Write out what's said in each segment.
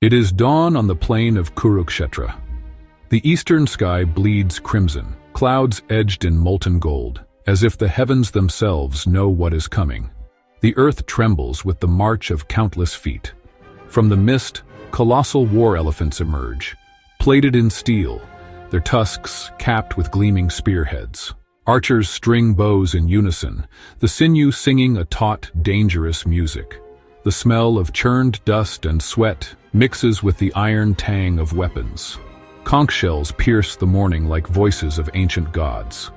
It is dawn on the plain of Kurukshetra. The eastern sky bleeds crimson, clouds edged in molten gold, as if the heavens themselves know what is coming. The earth trembles with the march of countless feet. From the mist, colossal war elephants emerge, plated in steel, their tusks capped with gleaming spearheads. Archers string bows in unison, the sinew singing a taut, dangerous music. The smell of churned dust and sweat mixes with the iron tang of weapons. Conch shells pierce the morning like voices of ancient gods.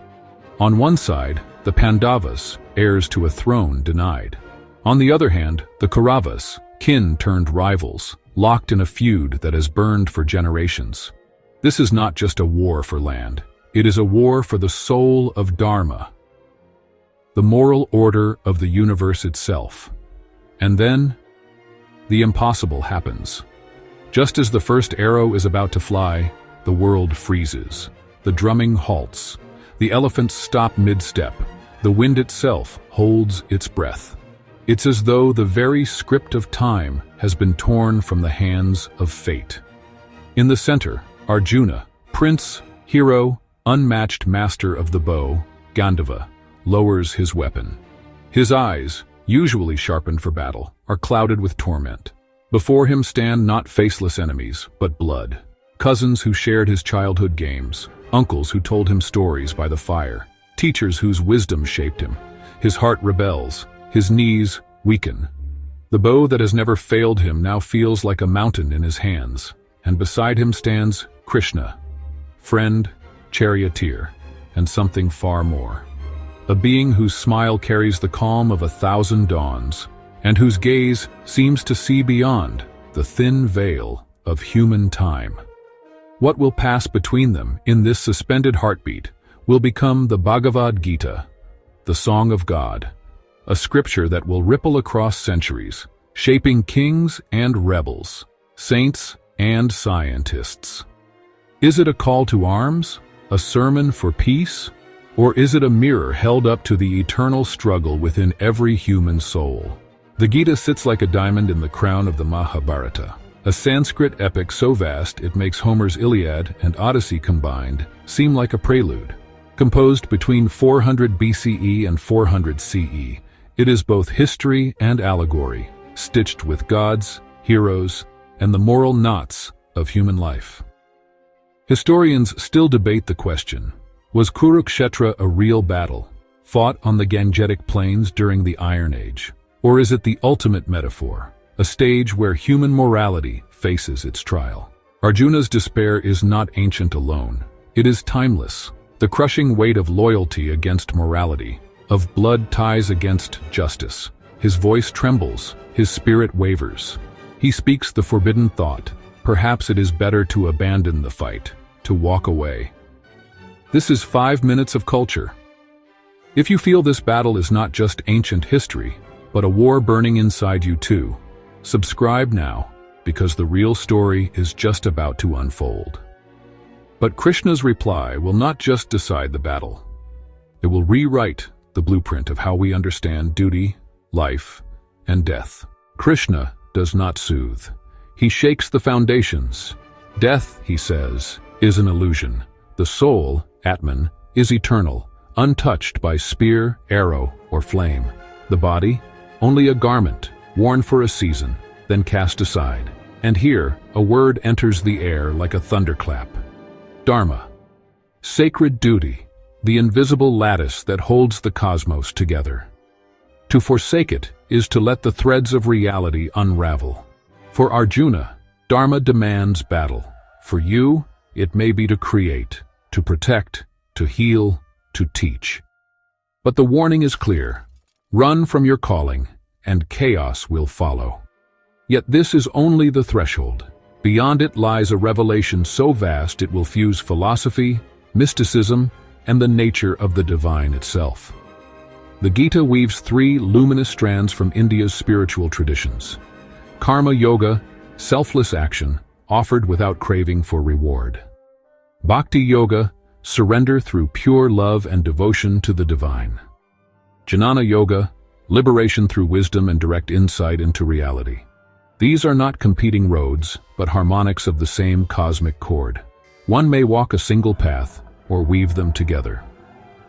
On one side, the Pandavas, heirs to a throne denied. On the other hand, the Kauravas, kin turned rivals, locked in a feud that has burned for generations. This is not just a war for land. It is a war for the soul of Dharma, the moral order of the universe itself. And then, the impossible happens. Just as the first arrow is about to fly, the world freezes. The drumming halts. The elephants stop mid-step. The wind itself holds its breath. It's as though the very script of time has been torn from the hands of fate. In the center, Arjuna, prince, hero, unmatched master of the bow, Gandhava, lowers his weapon. His eyes, usually sharpened for battle, are clouded with torment. Before him stand not faceless enemies, but blood. Cousins who shared his childhood games, uncles who told him stories by the fire, teachers whose wisdom shaped him. His heart rebels, his knees weaken. The bow that has never failed him now feels like a mountain in his hands, and beside him stands Krishna, friend, charioteer, and something far more. A being whose smile carries the calm of 1,000 dawns, and whose gaze seems to see beyond the thin veil of human time. What will pass between them in this suspended heartbeat will become the Bhagavad Gita, the Song of God, a scripture that will ripple across centuries, shaping kings and rebels, saints and scientists. Is it a call to arms? A sermon for peace? Or is it a mirror held up to the eternal struggle within every human soul? The Gita sits like a diamond in the crown of the Mahabharata, a Sanskrit epic so vast it makes Homer's Iliad and Odyssey combined seem like a prelude. Composed between 400 BCE and 400 CE, it is both history and allegory, stitched with gods, heroes, and the moral knots of human life. Historians still debate the question, was Kurukshetra a real battle, fought on the Gangetic plains during the Iron Age? Or is it the ultimate metaphor, a stage where human morality faces its trial? Arjuna's despair is not ancient alone. It is timeless, the crushing weight of loyalty against morality, of blood ties against justice. His voice trembles, his spirit wavers. He speaks the forbidden thought, perhaps it is better to abandon the fight, to walk away. This is 5 minutes of culture. If you feel this battle is not just ancient history, but a war burning inside you too, subscribe now, because the real story is just about to unfold. But Krishna's reply will not just decide the battle. It will rewrite the blueprint of how we understand duty, life, and death. Krishna does not soothe. He shakes the foundations. Death, he says, is an illusion. The soul, Atman, is eternal, untouched by spear, arrow, or flame. The body, only a garment, worn for a season, then cast aside. And here, a word enters the air like a thunderclap. Dharma, sacred duty, the invisible lattice that holds the cosmos together. To forsake it is to let the threads of reality unravel. For Arjuna, Dharma demands battle. For you, it may be to create, to protect, to heal, to teach. But the warning is clear. Run from your calling, and chaos will follow. Yet this is only the threshold. Beyond it lies a revelation so vast it will fuse philosophy, mysticism, and the nature of the divine itself. The Gita weaves 3 luminous strands from India's spiritual traditions. Karma yoga, selfless action, offered without craving for reward. Bhakti yoga, surrender through pure love and devotion to the divine. Jnana yoga, liberation through wisdom and direct insight into reality. These are not competing roads, but harmonics of the same cosmic chord. One may walk a single path, or weave them together.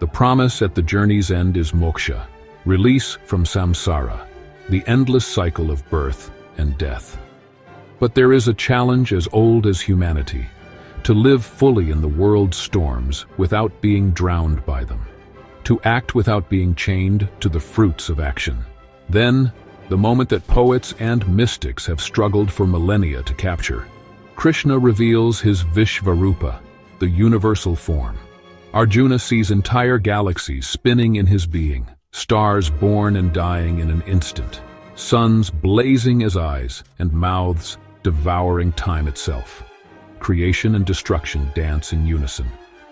The promise at the journey's end is moksha, release from samsara, the endless cycle of birth and death. But there is a challenge as old as humanity, to live fully in the world's storms without being drowned by them, to act without being chained to the fruits of action. Then, the moment that poets and mystics have struggled for millennia to capture, Krishna reveals his Vishvarupa, the universal form. Arjuna sees entire galaxies spinning in his being, stars born and dying in an instant, suns blazing as eyes, and mouths devouring time itself. Creation and destruction dance in unison.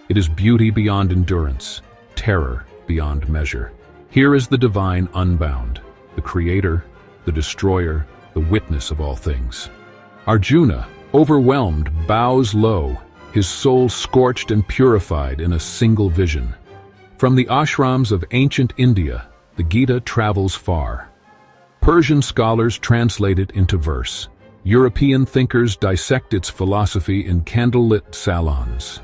It is beauty beyond endurance, terror beyond measure. Here is the divine unbound, the creator, the destroyer, the witness of all things. Arjuna, overwhelmed, bows low, his soul scorched and purified in a single vision. From the ashrams of ancient India, the Gita travels far. Persian scholars translate it into verse. European thinkers dissect its philosophy in candlelit salons.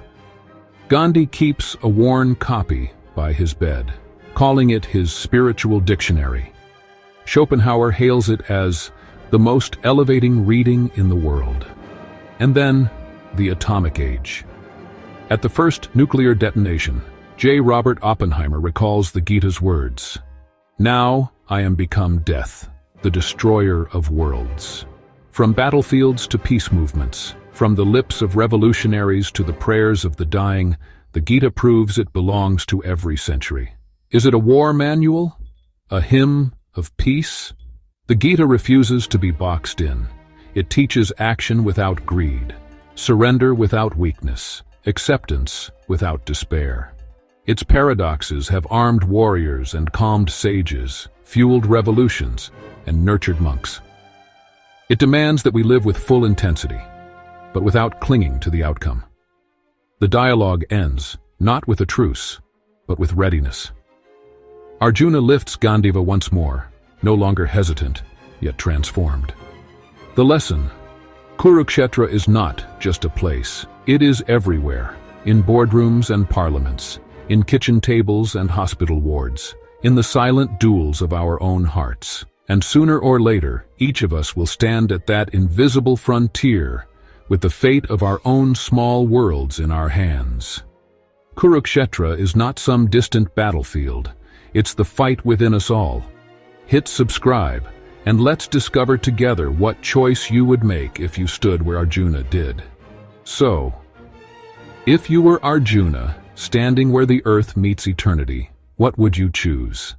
Gandhi keeps a worn copy by his bed, calling it his spiritual dictionary. Schopenhauer hails it as the most elevating reading in the world. And then, the atomic age. At the first nuclear detonation, J. Robert Oppenheimer recalls the Gita's words, "Now I am become death, the destroyer of worlds." From battlefields to peace movements, from the lips of revolutionaries to the prayers of the dying, the Gita proves it belongs to every century. Is it a war manual? A hymn of peace? The Gita refuses to be boxed in. It teaches action without greed, surrender without weakness, acceptance without despair. Its paradoxes have armed warriors and calmed sages, fueled revolutions, and nurtured monks. It demands that we live with full intensity, but without clinging to the outcome. The dialogue ends, not with a truce, but with readiness. Arjuna lifts Gandiva once more, no longer hesitant, yet transformed. The lesson: Kurukshetra is not just a place, it is everywhere, in boardrooms and parliaments, in kitchen tables and hospital wards, in the silent duels of our own hearts. And sooner or later, each of us will stand at that invisible frontier with the fate of our own small worlds in our hands. Kurukshetra is not some distant battlefield, it's the fight within us all. Hit subscribe, and let's discover together what choice you would make if you stood where Arjuna did. So, if you were Arjuna, standing where the earth meets eternity, what would you choose?